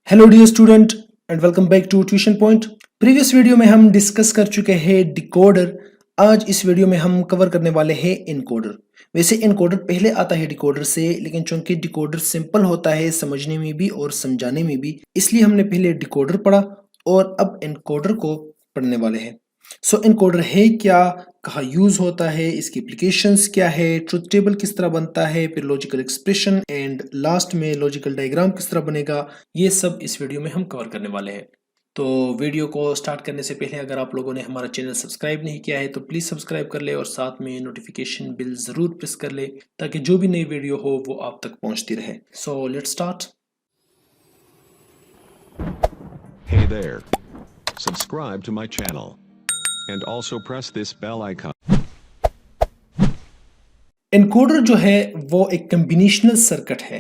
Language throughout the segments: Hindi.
Hello dear student and welcome back to tuition point. Previous video में हम डिस्कस कर चुके हैं डिकोडर। आज इस वीडियो में हम कवर करने वाले हैं इनकोडर। वैसे इनकोडर पहले आता है डिकोडर से, लेकिन चूंकि डिकोडर सिंपल होता है समझने में भी और समझाने में भी, इसलिए हमने पहले डिकोडर पढ़ा और अब इनकोडर को पढ़ने वाले हैं। सो इनकोडर है क्या, कहाँ यूज होता है, इसकी एप्लीकेशंस क्या है, ट्रुथ टेबल किस तरह बनता है, फिर लॉजिकल एक्सप्रेशन एंड लास्ट में लॉजिकल डायग्राम किस तरह बनेगा, ये सब इस वीडियो में हम कवर करने वाले हैं। तो वीडियो को स्टार्ट करने से पहले अगर आप लोगों ने हमारा चैनल सब्सक्राइब नहीं किया है तो प्लीज़ सब्सक्राइब कर ले और साथ में नोटिफिकेशन बिल ज़रूर प्रेस कर ले ताकि जो भी नई वीडियो हो वो आप तक पहुंचती रहे। So let's start. Hey there. Subscribe to my channel. And also press this bell icon. Encoder जो है वो एक कम्बिनेशनल सर्किट है।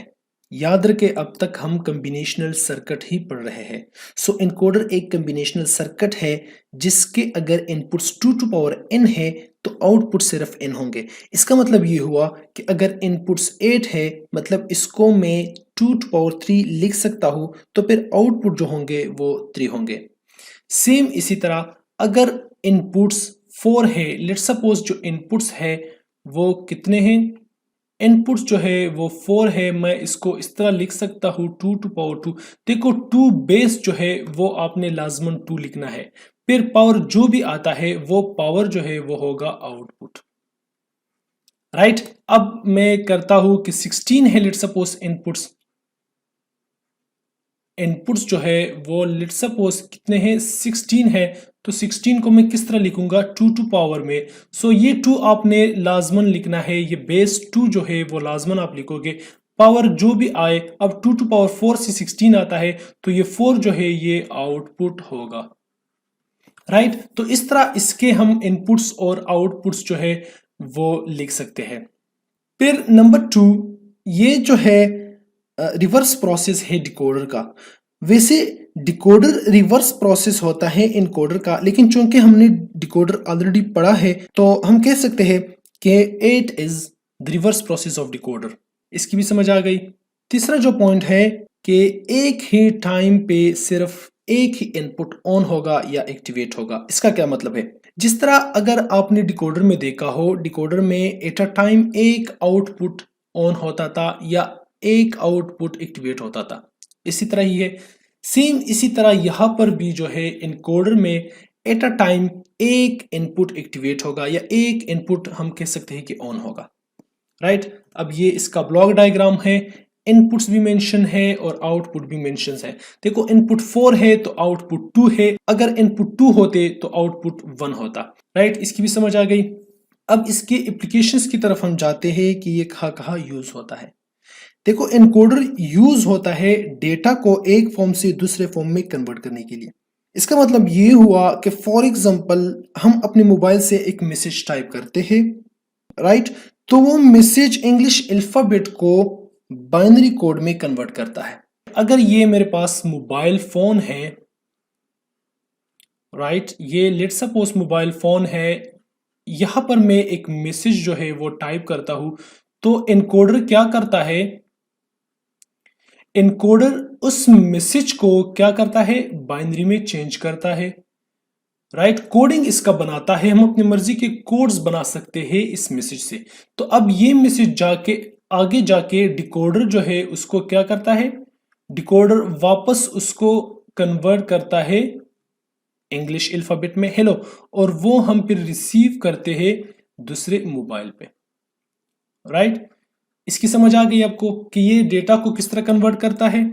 याद रखे अब तक हम कम्बिनेशनल सर्किट ही पढ़ रहे हैं। सो एनकोडर एक कम्बिनेशनल सर्किट है जिसके अगर इनपुट्स 2 टू पावर n है तो आउटपुट सिर्फ n होंगे। इसका मतलब ये हुआ कि अगर इनपुट्स 8 है मतलब इसको मैं 2 टू पावर 3 लिख सकता हूँ, तो फिर आउटपुट जो होंगे वो 3 होंगे। सेम इसी तरह अगर इनपुट्स 4 है, लेट्स सपोज जो इनपुट्स है वो कितने हैं, इनपुट्स जो है वो 4 है, मैं इसको इस तरह लिख सकता हूँ 2 टू पावर 2। देखो 2 बेस जो है वो आपने लाजमन 2 लिखना है, फिर पावर जो भी आता है वो पावर जो है वो होगा आउटपुट। राइट, अब मैं करता हूं कि 16 है लेट्स सपोज इनपुट्स जो है वो लेट्स सपोज कितने हैं 16 है, तो 16 को मैं किस तरह लिखूंगा 2 टू पावर में। सो ये 2 आपने लाजमन लिखना है, ये बेस 2 जो है वो लाजमन आप लिखोगे, पावर जो भी आए। अब 2 टू पावर 4 से 16 आता है तो ये 4 जो है ये आउटपुट होगा। राइट, तो इस तरह इसके हम इनपुट्स और आउटपुट्स जो है वो लिख सकते हैं। फिर नंबर 2, ये जो है रिवर्स प्रोसेस है डिकोडर का। वैसे डिकोडर रिवर्स प्रोसेस होता है इनकोडर का, लेकिन चूंकि हमने डिकोडर ऑलरेडी पढ़ा है तो हम कह सकते हैं कि it is the reverse process of decoder. इसकी भी समझ आ गई। तीसरा जो पॉइंट है कि एक ही टाइम पे सिर्फ एक ही इनपुट ऑन होगा या एक्टिवेट होगा। इसका क्या मतलब है, जिस तरह अगर आपने डिकोडर में देखा हो, डिकोडर में एट अ टाइम एक आउटपुट ऑन होता था या एक आउटपुट एक्टिवेट होता था, इसी तरह ही है। सेम इसी तरह यहाँ पर भी जो है इनकोडर में एट अ टाइम एक इनपुट एक्टिवेट होगा या एक इनपुट हम कह सकते हैं कि ऑन होगा। राइट, अब ये इसका ब्लॉक डायग्राम है, इनपुट्स भी मेंशन है और आउटपुट भी मेंशन है। देखो इनपुट 4 है तो आउटपुट 2 है, अगर इनपुट 2 होते तो आउटपुट 1 होता। राइट, इसकी भी समझ आ गई। अब इसके एप्लीकेशंस की तरफ हम जाते हैं कि ये कहाँ कहाँ यूज होता है। देखो एनकोडर यूज होता है डेटा को एक फॉर्म से दूसरे फॉर्म में कन्वर्ट करने के लिए। इसका मतलब ये हुआ कि फॉर एग्जांपल हम अपने मोबाइल से एक मैसेज टाइप करते हैं, राइट, तो वो मैसेज इंग्लिश अल्फाबेट को बाइनरी कोड में कन्वर्ट करता है। अगर ये मेरे पास मोबाइल फोन है, राइट, ये लेट्स सपोज मोबाइल फोन है, यहां पर मैं एक मैसेज जो है वो टाइप करता हूं, तो एनकोडर क्या करता है, एनकोडर उस मैसेज को क्या करता है, बाइनरी में चेंज करता है। राइट, कोडिंग इसका बनाता है, हम अपनी मर्जी के कोड्स बना सकते हैं इस मैसेज से। तो अब ये मैसेज जाके आगे जाके डिकोडर जो है उसको क्या करता है, डिकोडर वापस उसको कन्वर्ट करता है इंग्लिश अल्फाबेट में हेलो, और वो हम फिर रिसीव करते हैं दूसरे मोबाइल पे। राइट, इसकी समझ आ गई आपको कि ये डेटा को किस तरह कन्वर्ट करता है।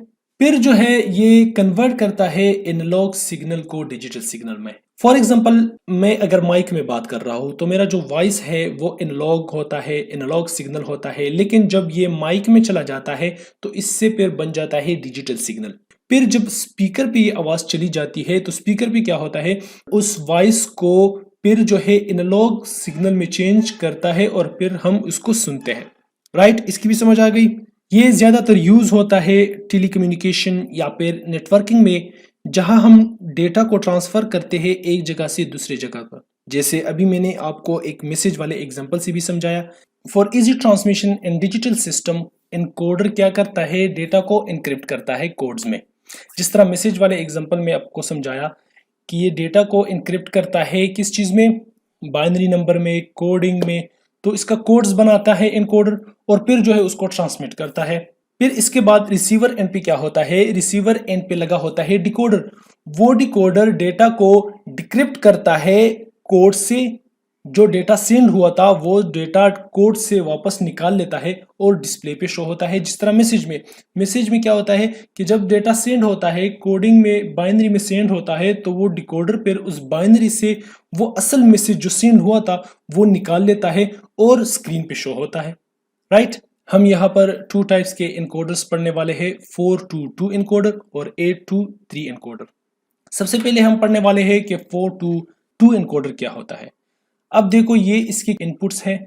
फिर जो है ये कन्वर्ट करता है एनालॉग सिग्नल को डिजिटल सिग्नल में। फॉर एग्जांपल मैं अगर माइक में बात कर रहा हूं तो मेरा जो वॉइस है वो एनालॉग होता है, एनालॉग सिग्नल होता है, लेकिन जब ये माइक में चला जाता है तो इससे फिर बन जाता है डिजिटल सिग्नल। फिर जब स्पीकर पे ये आवाज चली जाती है तो स्पीकर पे क्या होता है, उस वॉइस को फिर जो है एनालॉग सिग्नल में चेंज करता है और फिर हम उसको सुनते हैं। राइट, इसकी भी समझ आ गई। ये ज्यादातर यूज होता है टेलीकम्युनिकेशन या फिर नेटवर्किंग में, जहां हम डेटा को ट्रांसफर करते हैं एक जगह से दूसरी जगह पर। जैसे अभी मैंने आपको एक मैसेज वाले एग्जांपल से भी समझाया। For easy transmission in digital system, encoder क्या करता है, डेटा को एनक्रिप्ट करता है कोड्स में। जिस तरह मैसेज वाले एग्जांपल में आपको समझाया कि ये डेटा को इनक्रिप्ट करता है किस चीज़ में, बाइनरी नंबर में, कोडिंग में, तो इसका कोड्स बनाता है इनकोडर और फिर जो है उसको ट्रांसमिट करता है। फिर इसके बाद रिसीवर एंड पे क्या होता है, रिसीवर एंड पे लगा होता है डिकोडर। वो डिकोडर डेटा को डिक्रिप्ट करता है कोड से, जो डेटा सेंड हुआ था वो डेटा कोड से वापस निकाल लेता है और डिस्प्ले पे शो होता है। जिस तरह मैसेज में क्या होता है कि जब डेटा सेंड होता है कोडिंग में, बाइनरी में सेंड होता है, तो वो डिकोडर पर उस बाइनरी से वो असल मैसेज जो सेंड हुआ था वो निकाल लेता है और स्क्रीन पे शो होता है, राइट। हम यहाँ पर 2 टाइप्स के इनकोडर्स पढ़ने वाले हैं, 4 to 2 इनकोडर और 8 to 3 इनकोडर। सबसे पहले हम पढ़ने वाले हैं कि 4 to 2 इनकोडर क्या होता है। अब देखो ये इसके इनपुट्स हैं।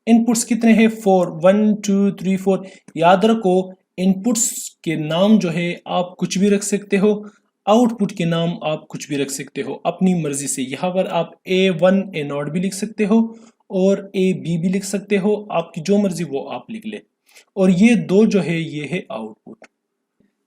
इनपुट्स कितने हैं? 4, 1 2 3 4। याद रखो इनपुट्स के नाम जो है आप कुछ भी रख सकते हो, आउटपुट के नाम आप कुछ भी रख सकते हो अपनी मर्जी से। यहाँ पर आप A1 A0 भी लिख सकते हो और AB भी लिख सकते हो, आपकी जो मर्जी वो आप लिख ले। और ये दो जो है ये है आउटपुट।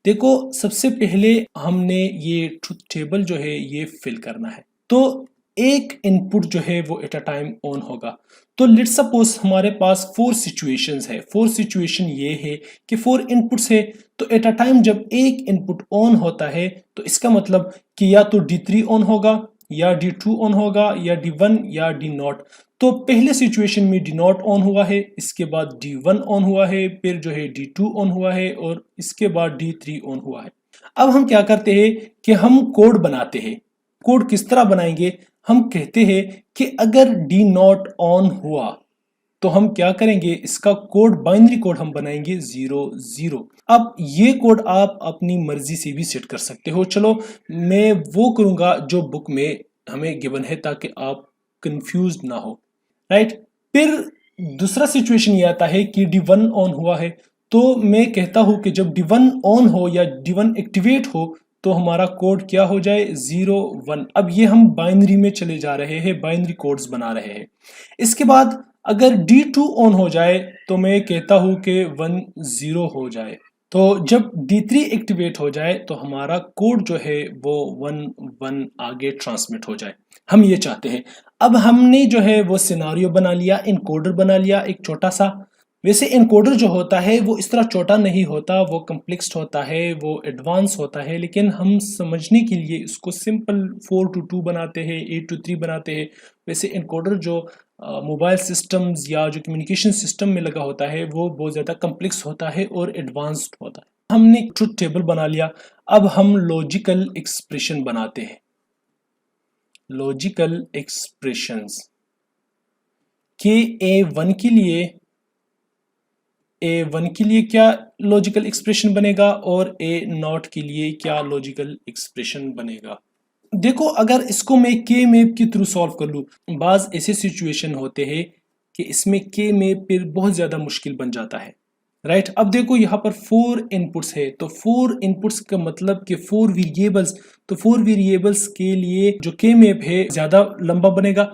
देखो सबसे पहले हमने ये ट्रुथ टेबल जो है ये फिल करना है। तो एक इनपुट जो है वो एट अ टाइम ऑन होगा। तो लेट्स सपोज हमारे पास 4 सिचुएशंस है। 4 सिचुएशन ये है कि 4 इनपुट्स है, तो एट अ टाइम जब एक इनपुट ऑन होता है तो इसका मतलब कि या तो D3 ऑन होगा या D2 ऑन होगा या D1 या D0। तो पहले सिचुएशन में D0 ऑन हुआ है, इसके बाद D1 ऑन हुआ है, फिर जो है D2 ऑन हुआ है और इसके बाद D3 ऑन हुआ है। अब हम क्या करते हैं कि हम कोड बनाते हैं। कोड किस तरह बनाएंगे? हम कहते हैं कि अगर D0 ऑन हुआ तो हम क्या करेंगे, इसका कोड, बाइनरी कोड हम बनाएंगे 0 0। अब ये कोड आप अपनी मर्जी से भी सेट कर सकते हो। चलो मैं वो करूंगा जो बुक में हमें गिवन है ताकि आप कंफ्यूज ना हो, राइट। फिर दूसरा सिचुएशन ये आता है कि D1 ऑन हुआ है, तो मैं कहता हूं कि जब D1 ऑन हो या D1 एक्टिवेट हो तो हमारा कोड क्या हो जाए, 0 1। अब ये हम बाइनरी में चले जा रहे हैं, बाइनरी कोड्स बना रहे हैं। इसके बाद अगर D2 ऑन हो जाए तो मैं कहता हूं कि 1 0 हो जाए। तो जब D3 एक्टिवेट हो जाए तो हमारा कोड जो है वो 1 1 आगे ट्रांसमिट हो जाए। हम ये चाहते हैं। अब हमने जो है वो सिनारियो बना लिया, इनकोडर बना लिया एक छोटा सा। वैसे इनकोडर जो होता है वो इस तरह छोटा नहीं होता, वो कम्प्लेक्स होता है, वो एडवांस होता है, लेकिन हम समझने के लिए इसको सिंपल 4 to 2 बनाते हैं, 8 to 3 बनाते हैं। वैसे इनकोडर जो मोबाइल सिस्टम्स या जो कम्युनिकेशन सिस्टम में लगा होता है वो बहुत ज़्यादा कम्प्लेक्स होता है और एडवांस्ड होता है। हमने ट्रुथ टेबल बना लिया। अब हम लॉजिकल एक्सप्रेशन बनाते हैं। लॉजिकल एक्सप्रेशंस के A1 के लिए क्या लॉजिकल एक्सप्रेशन बनेगा और A0 के लिए क्या लॉजिकल एक्सप्रेशन बनेगा। देखो अगर इसको मैं के मैप के थ्रू सॉल्व कर लूँ, बाज ऐसे सिचुएशन होते हैं कि इसमें के मैप फिर बहुत ज़्यादा मुश्किल बन जाता है, राइट। अब देखो यहाँ पर 4 इनपुट्स है, तो 4 इनपुट्स का मतलब कि 4 वेरिएबल्स, तो 4 वेरिएबल्स के लिए जो के मैप है ज़्यादा लंबा बनेगा।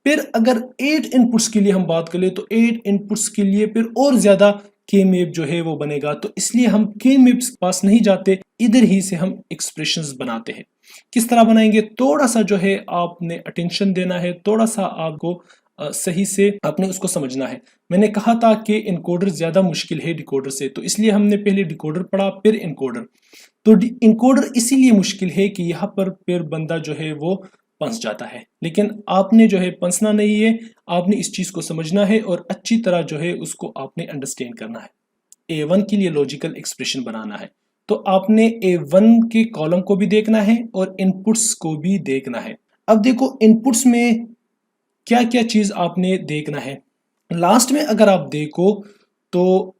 फिर अगर 8 इनपुट्स के लिए हम बात करें तो 8 इनपुट्स के लिए फिर और ज़्यादा के मैप जो है वो बनेगा। तो इसलिए हम के मैप्स के पास नहीं जाते, इधर ही से हम एक्सप्रेशंस बनाते हैं। किस तरह बनाएंगे, थोड़ा सा जो है आपने अटेंशन देना है, थोड़ा सा आपको सही से आपने उसको समझना है। मैंने कहा था कि इनकोडर ज्यादा मुश्किल है डिकोडर से, तो इसलिए हमने पहले डिकोडर पढ़ा फिर इनकोडर। तो इनकोडर इसीलिए मुश्किल है कि यहाँ पर फिर बंदा जो है वो फंस जाता है, लेकिन आपने जो है फंसना नहीं है, आपने इस चीज को समझना है और अच्छी तरह जो है उसको आपने अंडरस्टैंड करना है। A1 के लिए लॉजिकल एक्सप्रेशन बनाना है तो आपने A1 के कॉलम को भी देखना है और इनपुट्स को भी देखना है। अब देखो इनपुट्स में क्या क्या चीज आपने देखना है। लास्ट में अगर आप देखो तो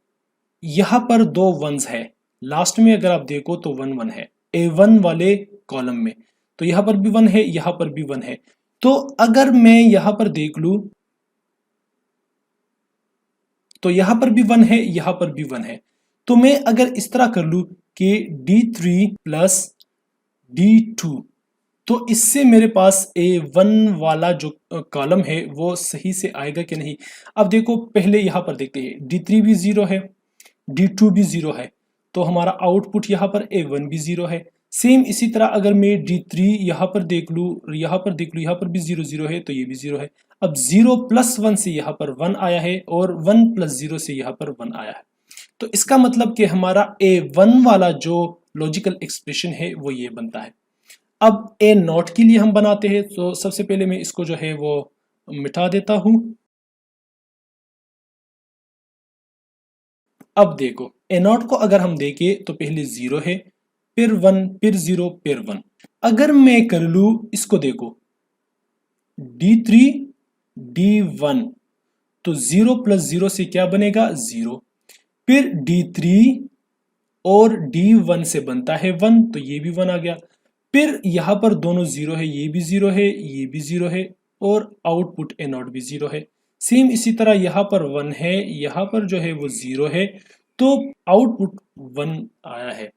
यहाँ पर 2 1s है, लास्ट में अगर आप देखो तो 1 1 है A1 वाले कॉलम में, तो यहाँ पर भी 1 है, यहाँ पर भी 1 है। तो अगर मैं यहाँ पर देख लूं तो यहाँ पर भी 1 है, यहाँ पर भी 1 है। तो मैं अगर इस तरह कर लूं कि D3 प्लस D2, तो इससे मेरे पास A1 वाला जो कॉलम है वो सही से आएगा कि नहीं। अब देखो पहले यहाँ पर देखते हैं, D3 भी 0 है, D2 भी 0 है, तो हमारा आउटपुट यहाँ पर A1 भी 0 है। सेम इसी तरह अगर मैं D3 यहाँ पर देख लूँ, यहाँ पर देख लूँ, यहाँ पर भी 0 0 है तो ये भी 0 है। अब 0 + 1 से यहाँ पर 1 आया है और 1 + 0 से यहाँ पर 1 आया है। तो इसका मतलब कि हमारा A1 वाला जो लॉजिकल एक्सप्रेशन है वो ये बनता है। अब A0 के लिए हम बनाते हैं, तो सबसे पहले मैं इसको जो है वो मिटा देता हूं। अब देखो A0 को अगर हम देखें तो पहले 0 है, फिर 1, फिर 0, फिर 1। अगर मैं कर लूं इसको, देखो D3 D1, तो 0 + 0 से क्या बनेगा 0, फिर D3 और D1 से बनता है 1, तो ये भी 1 आ गया। फिर यहाँ पर दोनों 0 है, ये भी 0 है, ये भी 0 है और आउटपुट A0 भी 0 है। सेम इसी तरह यहाँ पर 1 है, यहाँ पर जो है वो 0 है, तो आउटपुट 1 आया है।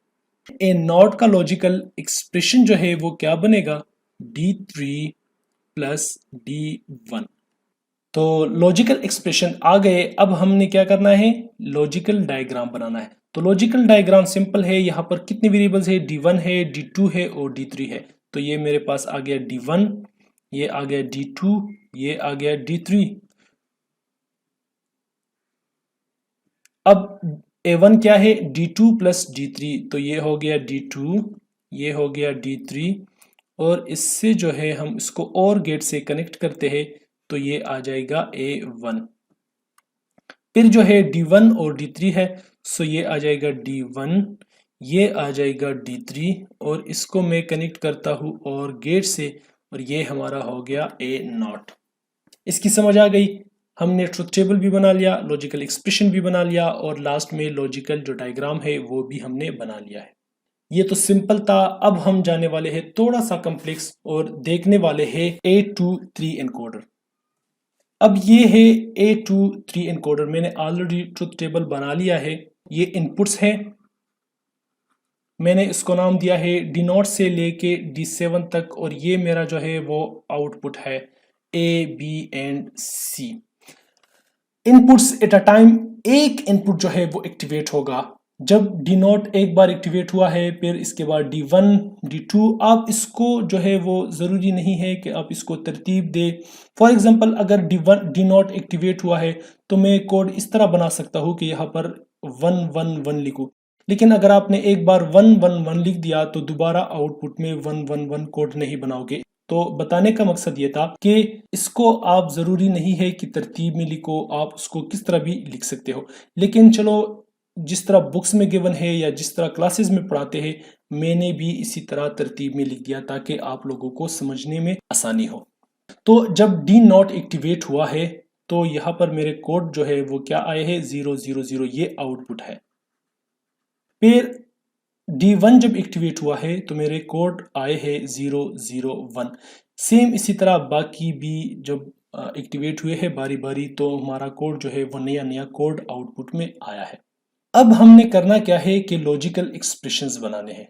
A0 का लॉजिकल एक्सप्रेशन जो है वो क्या बनेगा D3 + D1। तो लॉजिकल एक्सप्रेशन आ गए। अब हमने क्या करना है, लॉजिकल डायग्राम बनाना है। तो लॉजिकल डायग्राम सिंपल है, यहाँ पर कितने वेरिएबल्स है, D1 है, D2 है और D3 है। तो ये मेरे पास आ गया D1, ये आ गया D2, ये आ गया D3। अब A1 क्या है, D2 + D3, तो ये हो गया D2, ये हो गया D3 और इससे जो है हम इसको और गेट से कनेक्ट करते हैं तो ये आ जाएगा A1। फिर जो है D1 और D3 है, सो ये आ जाएगा D1, ये आ जाएगा D3 और इसको मैं कनेक्ट करता हूँ और गेट से, और ये हमारा हो गया A0। इसकी समझ आ गई। हमने ट्रुथ टेबल भी बना लिया, लॉजिकल एक्सप्रेशन भी बना लिया और लास्ट में लॉजिकल जो डायग्राम है वो भी हमने बना लिया है। ये तो सिंपल था। अब हम जाने वाले हैं थोड़ा सा कॉम्प्लेक्स और देखने वाले हैं A23 एनकोडर। अब ये है A23 एनकोडर। मैंने ऑलरेडी ट्रुथ टेबल बना लिया है। ये इनपुट्स हैं, मैंने इसको नाम दिया है D0 से लेके D7 तक और ये मेरा जो है वो आउटपुट है A, B and C। Inputs at a time, एक इनपुट जो है वो एक्टिवेट होगा जब D0 एक बार एक्टिवेट हुआ है, फिर इसके बाद D1, D2। आप इसको जो है वो ज़रूरी नहीं है कि आप इसको तरतीब दे। फॉर एग्जांपल अगर D0 एक्टिवेट हुआ है तो मैं कोड इस तरह बना सकता हूँ कि यहाँ पर 1 1 1 लिखूँ, लेकिन अगर आपने एक बार 1 1 1 लिख दिया तो दोबारा आउटपुट में 1 1 1 कोड नहीं बनाओगे। तो बताने का मकसद ये था कि इसको आप ज़रूरी नहीं है कि तरतीब में लिखो, आप उसको किस तरह भी लिख सकते हो। लेकिन चलो, जिस तरह बुक्स में गिवन है या जिस तरह क्लासेस में पढ़ाते हैं, मैंने भी इसी तरह तरतीब में लिख दिया ताकि आप लोगों को समझने में आसानी हो। तो जब D0 एक्टिवेट हुआ है तो यहाँ पर मेरे कोड जो है वो क्या आए हैं 0 0 0, ये आउटपुट है। फिर D1 जब एक्टिवेट हुआ है तो मेरे कोड आए हैं 0 0 1। सेम इसी तरह बाकी भी जब एक्टिवेट हुए हैं बारी बारी तो हमारा कोड जो है वो नया नया कोड आउटपुट में आया है। अब हमने करना क्या है कि लॉजिकल एक्सप्रेशंस बनाने हैं।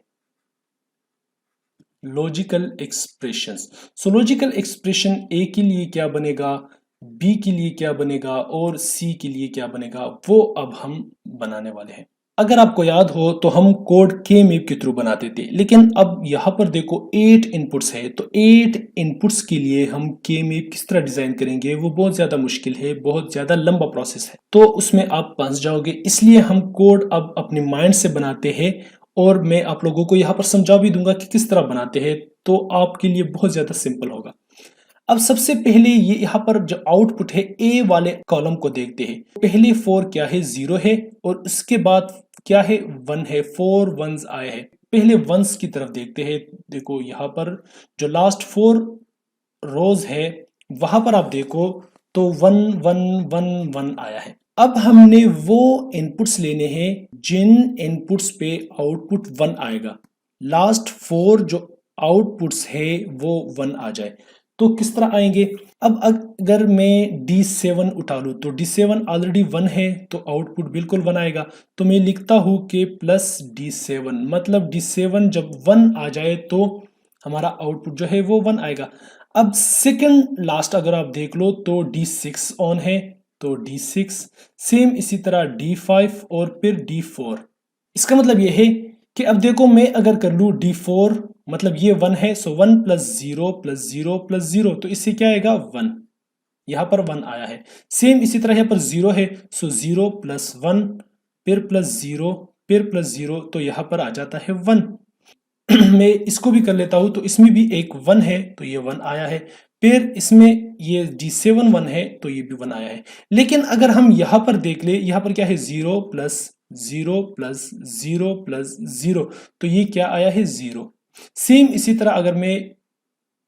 Logical expressions, so logical expression A के लिए क्या बनेगा, बी के लिए क्या बनेगा और सी के लिए क्या बनेगा, वो अब हम बनाने वाले हैं। अगर आपको याद हो तो हम कोड के मैप के थ्रू बनाते थे, लेकिन अब यहाँ पर देखो 8 इनपुट्स है, तो 8 इनपुट्स के लिए हम के मैप किस तरह डिजाइन करेंगे वो बहुत ज्यादा मुश्किल है, बहुत ज्यादा लंबा प्रोसेस है, तो उसमें आप फंस जाओगे। इसलिए हम कोड अब अपने माइंड से बनाते हैं और मैं आप लोगों को यहाँ पर समझा भी दूंगा कि किस तरह बनाते हैं, तो आपके लिए बहुत ज्यादा सिंपल होगा। अब सबसे पहले ये यहाँ पर जो आउटपुट है ए वाले कॉलम को देखते हैं। पहले 4 क्या है 0 है और उसके बाद क्या है 1 है, 4 1s आए हैं। पहले 1s की तरफ देखते हैं। देखो यहाँ पर जो लास्ट 4 रोज है वहां पर आप देखो तो 1 1 1 1 आया है। अब हमने वो इनपुट्स लेने हैं जिन इनपुट्स पे आउटपुट 1 आएगा। लास्ट 4 जो आउटपुट्स है वो 1 आ जाए, तो किस तरह आएंगे। अब अगर मैं D7 उठा लूँ तो D7 ऑलरेडी 1 है तो आउटपुट बिल्कुल 1 आएगा। तो मैं लिखता हूँ कि +D7, मतलब D7 जब 1 आ जाए तो हमारा आउटपुट जो है वो 1 आएगा। अब सेकंड लास्ट अगर आप देख लो तो D6 ऑन है तो D6, सेम इसी तरह D5 और फिर D4। इसका मतलब ये है कि अब देखो मैं अगर कर लूँ D4 मतलब ये 1 है, सो 1 प्लस 0 प्लस 0 प्लस 0, तो इससे क्या आएगा 1, यहाँ पर 1 आया है। सेम इसी तरह यहाँ पर 0 है, सो 0 प्लस 1 फिर प्लस 0 फिर प्लस 0, तो यहाँ पर आ जाता है 1। मैं इसको भी कर लेता हूँ, तो इसमें भी एक 1 है, तो ये 1 आया है। फिर इसमें ये D7 1 है, तो ये भी 1 आया है। लेकिन अगर हम यहाँ पर देख ले, यहाँ पर क्या है 0 प्लस 0 प्लस 0 प्लस 0, तो ये क्या आया है 0। सेम इसी तरह अगर मैं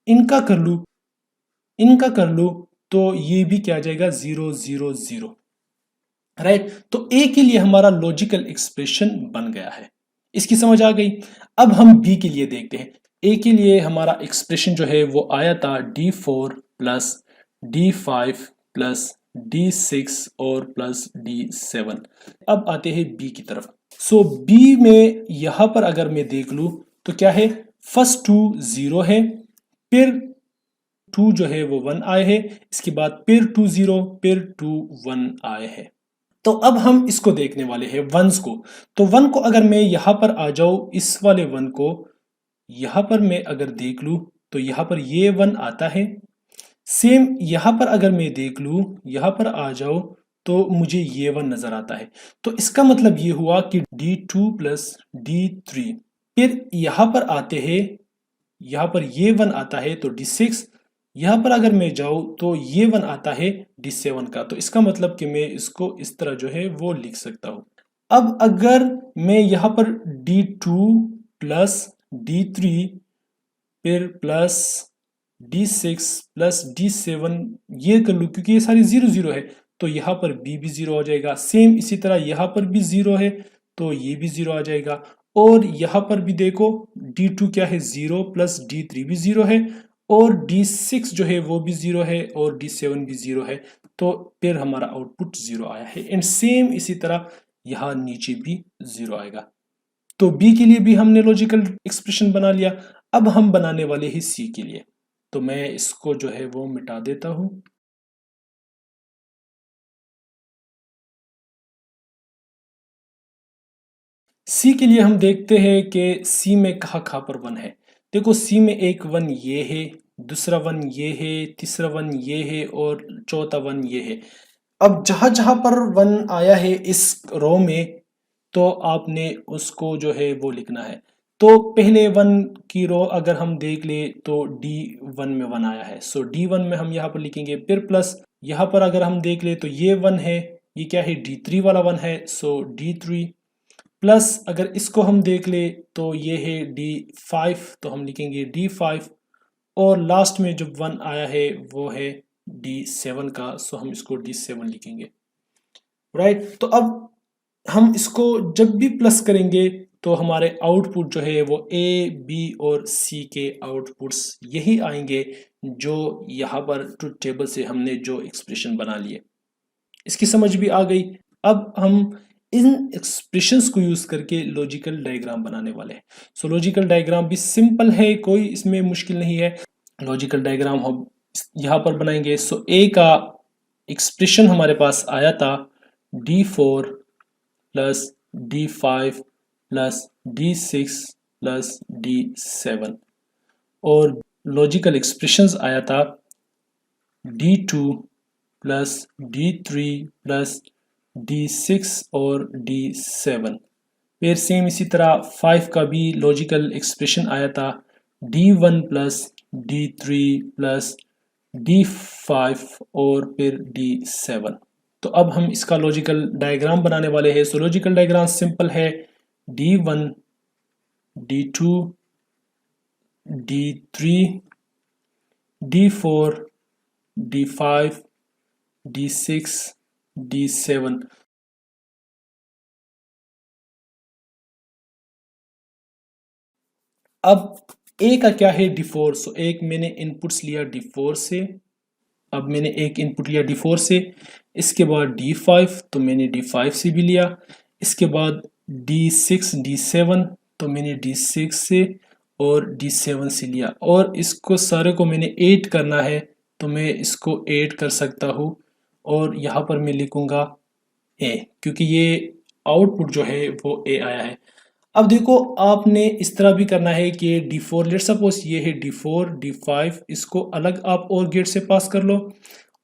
इनका कर लूँ, इनका कर लूँ, तो ये भी क्या आ जाएगा 0 0 0, राइट। तो ए के लिए हमारा लॉजिकल एक्सप्रेशन बन गया है। इसकी समझ आ गई। अब हम बी के लिए देखते हैं। ए के लिए हमारा एक्सप्रेशन जो है वो आया था D4 plus D5 plus D6 और प्लस D7। अब आते हैं बी की तरफ। सो बी में यहां पर अगर मैं देख लूं तो क्या है, फर्स्ट 2 0 है, फिर 2 जो है वो 1 आए हैं, इसके बाद फिर 2 0 फिर 2 1 आए हैं। तो अब हम इसको देखने वाले हैं वंस को। तो वन को अगर मैं यहां पर आ जाऊं, इस वाले वन को यहां पर मैं अगर देख लूं तो यहां पर ये 1 आता है। सेम यहां पर अगर मैं देख लूं, यहां पर आ जाओ, तो मुझे ये 1 नजर आता है। तो इसका मतलब ये हुआ कि D2 प्लस D3। फिर यहां पर आते हैं, यहां पर ये 1 आता है, तो D6। यहां पर अगर मैं जाऊं तो ये 1 आता है D7 का। तो इसका मतलब कि मैं इसको इस तरह जो है वो लिख सकता हूं। अब अगर मैं यहां पर D2 प्लस D3 फिर प्लस D6 प्लस D7 ये कर लूं, क्योंकि ये सारी 0 0 है, तो यहाँ पर B भी 0 हो जाएगा। सेम इसी तरह यहाँ पर भी 0 है, तो ये भी 0 आ जाएगा। और यहाँ पर भी देखो D2 क्या है 0 प्लस D3 भी 0 है, और D6 जो है वो भी 0 है, और D7 भी 0 है। तो फिर हमारा आउटपुट 0 आया है। एंड सेम इसी तरह यहाँ नीचे भी 0 आएगा। तो बी के लिए भी हमने लॉजिकल एक्सप्रेशन बना लिया। अब हम बनाने वाले हैं सी के लिए। तो मैं इसको जो है वो मिटा देता हूं। सी के लिए हम देखते हैं कि सी में कहाँ कहाँ पर 1 है। देखो सी में एक 1 ये है, दूसरा 1 ये है, तीसरा 1 ये है, और चौथा 1 ये है। अब जहां जहां पर 1 आया है इस रो में, तो आपने उसको जो है वो लिखना है। तो पहले 1 की रो अगर हम देख ले तो D1 में 1 आया है, सो D1 में हम यहाँ पर लिखेंगे। फिर प्लस यहाँ पर अगर हम देख ले तो ये 1 है, ये क्या है D3 वाला 1 है, सो D3 प्लस अगर इसको हम देख ले तो ये है D5, तो हम लिखेंगे D5। और लास्ट में जब 1 आया है वो है D7 का, सो हम इसको D7 लिखेंगे, राइट। तो अब हम इसको जब भी प्लस करेंगे तो हमारे आउटपुट जो है वो ए बी और सी के आउटपुट्स यही आएंगे जो यहाँ पर ट्रुथ टेबल से हमने जो एक्सप्रेशन बना लिए। इसकी समझ भी आ गई। अब हम इन एक्सप्रेशंस को यूज करके लॉजिकल डायग्राम बनाने वाले हैं। सो लॉजिकल डायग्राम भी सिंपल है, कोई इसमें मुश्किल नहीं है। लॉजिकल डायग्राम हम यहाँ पर बनाएंगे। सो ए का एक्सप्रेशन हमारे पास आया था D4 plus D5 plus D6 plus D7, और लॉजिकल एक्सप्रेशंस आया था D2 plus D3 plus D6 और D7। फिर सेम इसी तरह 5 का भी लॉजिकल एक्सप्रेशन आया था D1 plus D3 plus D5 और फिर D7। तो अब हम इसका लॉजिकल डायग्राम बनाने वाले हैं। सो लॉजिकल डायग्राम सिंपल है, D1 D2 D3 D4 D5 D6 D7। अब ए का क्या है D4। सो एक मैंने इनपुट्स लिया D4 से, अब मैंने एक इनपुट लिया D4 से, इसके बाद D5 तो मैंने D5 से भी लिया, इसके बाद D6 D7 तो मैंने D6 से और D7 से लिया, और इसको सारे को मैंने ऐड करना है, तो मैं इसको ऐड कर सकता हूँ। और यहाँ पर मैं लिखूंगा ए, क्योंकि ये आउटपुट जो है वो A आया है। अब देखो आपने इस तरह भी करना है कि D4 लेट सपोज ये है D4 D5 इसको अलग आप और गेट से पास कर लो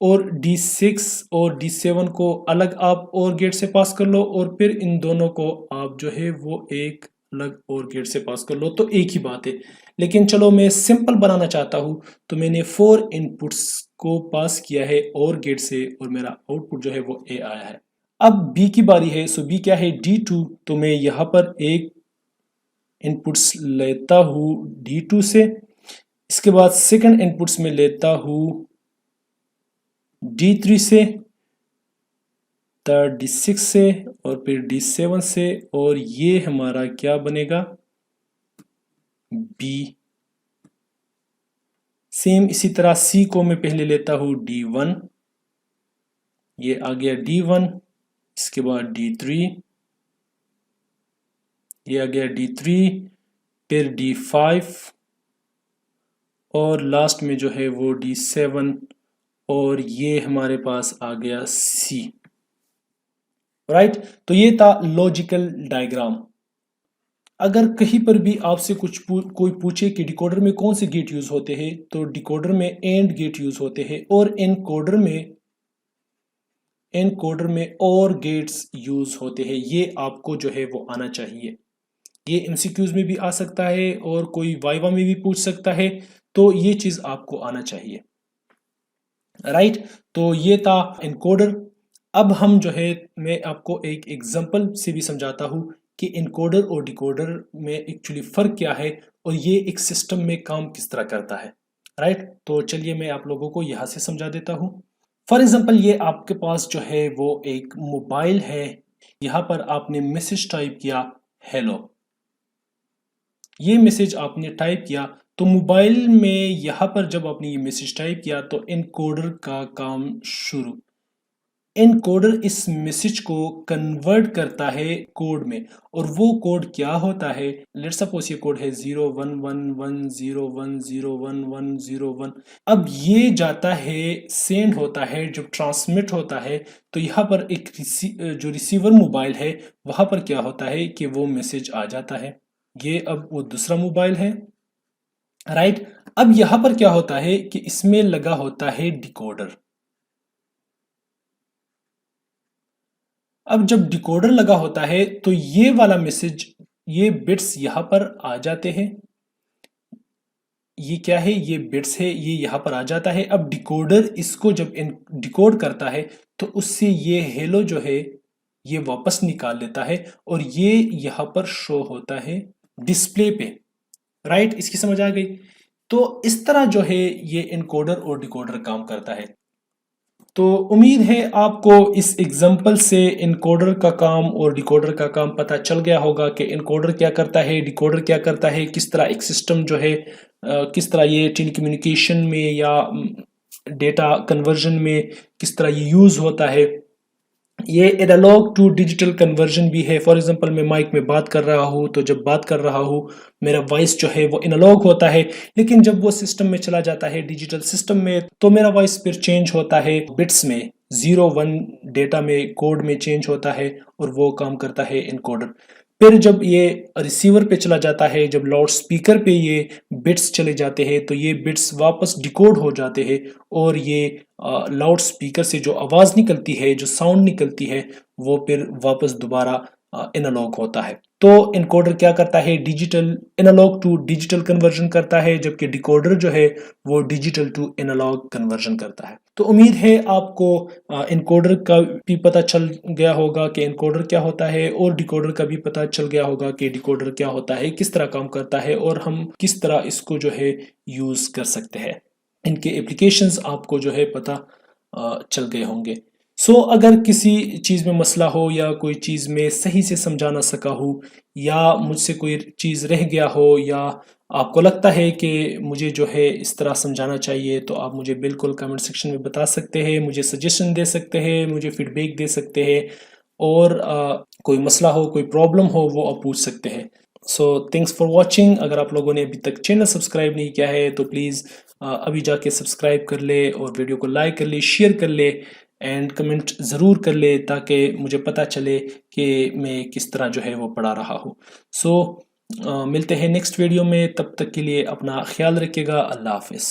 और D6 और D7 को अलग आप और गेट से पास कर लो और फिर इन दोनों को आप जो है वो एक अलग और गेट से पास कर लो तो एक ही बात है। लेकिन चलो मैं सिंपल बनाना चाहता हूँ तो मैंने 4 इनपुट्स को पास किया है और गेट से और मेरा आउटपुट जो है वो A आया है। अब B की बारी है, सो B क्या है D2, तो मैं यहाँ पर एक इनपुट्स लेता हूँ D2 से, इसके बाद सेकंड इनपुट्स में लेता हूँ D3 से, थर्ड D6 से और फिर D7 से और ये हमारा क्या बनेगा B। सेम इसी तरह C को मैं पहले लेता हूँ D1, ये आ गया D1, इसके बाद D3, ये आ गया D3, फिर D5 और लास्ट में जो है वो D7 और ये हमारे पास आ गया C। राइट, तो ये था लॉजिकल डायग्राम। अगर कहीं पर भी आपसे कोई पूछे कि डिकोडर में कौन से गेट यूज होते हैं तो डिकोडर में एंड गेट यूज होते हैं और एनकोडर में और गेट्स यूज होते हैं। ये आपको जो है वो आना चाहिए। ये एमसीक्यूज में भी आ सकता है और कोई वाइवा में भी पूछ सकता है, तो ये चीज आपको आना चाहिए। राइट, तो ये था एनकोडर। अब हम जो है मैं आपको एक एग्जांपल से भी समझाता हूँ कि एनकोडर और डिकोडर में एक्चुअली फर्क क्या है और ये एक सिस्टम में काम किस तरह करता है। राइट, तो चलिए मैं आप लोगों को यहाँ से समझा देता हूँ। फॉर एग्जांपल ये आपके पास जो है वो एक मोबाइल है, यहाँ पर आपने मैसेज टाइप किया हेलो, ये मैसेज आपने टाइप किया तो मोबाइल में यहाँ पर जब आपने ये मैसेज टाइप किया तो एनकोडर का काम शुरू। एनकोडर इस मैसेज को कन्वर्ट करता है कोड में और वो कोड क्या होता है, लेट सपोज ये कोड है 011101011101। अब ये जाता है सेंड होता है, जब ट्रांसमिट होता है तो यहाँ पर एक जो रिसीवर मोबाइल है वहां पर क्या होता है कि वो मैसेज आ जाता है। ये अब वो दूसरा मोबाइल है। राइट, अब यहां पर क्या होता है कि इसमें लगा होता है डिकोडर। अब जब डिकोडर लगा होता है तो ये वाला मैसेज, ये बिट्स यहां पर आ जाते हैं। ये क्या है, ये बिट्स है, ये यहां पर आ जाता है। अब डिकोडर इसको जब डिकोड करता है तो उससे ये हेलो जो है ये वापस निकाल लेता है और ये यहां पर शो होता है डिस्प्ले पे। राइट, इसकी समझ आ गई। तो इस तरह जो है ये एनकोडर और डिकोडर काम करता है। तो उम्मीद है आपको इस एग्जाम्पल से इनकोडर का काम और डिकोडर का काम पता चल गया होगा कि इनकोडर क्या करता है, डिकोडर क्या करता है, किस तरह एक सिस्टम जो है किस तरह ये टेलीकम्युनिकेशन में या डेटा कन्वर्जन में किस तरह ये यूज़ होता है। ये एनालॉग टू डिजिटल कन्वर्जन भी है। फॉर एग्जांपल मैं माइक में बात कर रहा हूँ तो जब बात कर रहा हूँ मेरा वॉइस जो है वो एनालॉग होता है, लेकिन जब वो सिस्टम में चला जाता है डिजिटल सिस्टम में तो मेरा वॉइस फिर चेंज होता है बिट्स में, 0 1 डेटा में कोड में चेंज होता है और वो काम करता है एनकोडर। फिर जब ये रिसीवर पे चला जाता है, जब लाउड स्पीकर पे ये बिट्स चले जाते हैं तो ये बिट्स वापस डिकोड हो जाते हैं और ये लाउड स्पीकर से जो आवाज़ निकलती है, जो साउंड निकलती है वो फिर वापस दोबारा एनालॉग होता है। तो एनकोडर क्या करता है, digital analog to digital conversion करता है, जबकि डिकोडर जो है वो डिजिटल टू एनालॉग कन्वर्जन करता है। तो उम्मीद है आपको एनकोडर का भी पता चल गया होगा कि एनकोडर क्या होता है और डिकोडर का भी पता चल गया होगा कि डिकोडर क्या होता है, किस तरह काम करता है और हम किस तरह इसको जो है यूज़ कर सकते हैं। इनके एप्लीकेशंस आपको जो है पता चल गए होंगे। सो अगर किसी चीज़ में मसला हो या कोई चीज़ में सही से समझा ना सका हूँ या मुझसे कोई चीज़ रह गया हो या आपको लगता है कि मुझे जो है इस तरह समझाना चाहिए तो आप मुझे बिल्कुल कमेंट सेक्शन में बता सकते हैं, मुझे सजेशन दे सकते हैं, मुझे फीडबैक दे सकते हैं और कोई मसला हो, कोई प्रॉब्लम हो वो आप पूछ सकते हैं। So thanks for watching. अगर आप लोगों ने अभी तक चैनल सब्सक्राइब नहीं किया है तो प्लीज़ अभी जाके सब्सक्राइब कर ले और वीडियो को लाइक कर ले, शेयर कर ले एंड कमेंट ज़रूर कर ले ताकि मुझे पता चले कि मैं किस तरह जो है वो पढ़ा रहा हूँ। सो मिलते हैं नेक्स्ट वीडियो में, तब तक के लिए अपना ख्याल रखिएगा। अल्लाह हाफिज़।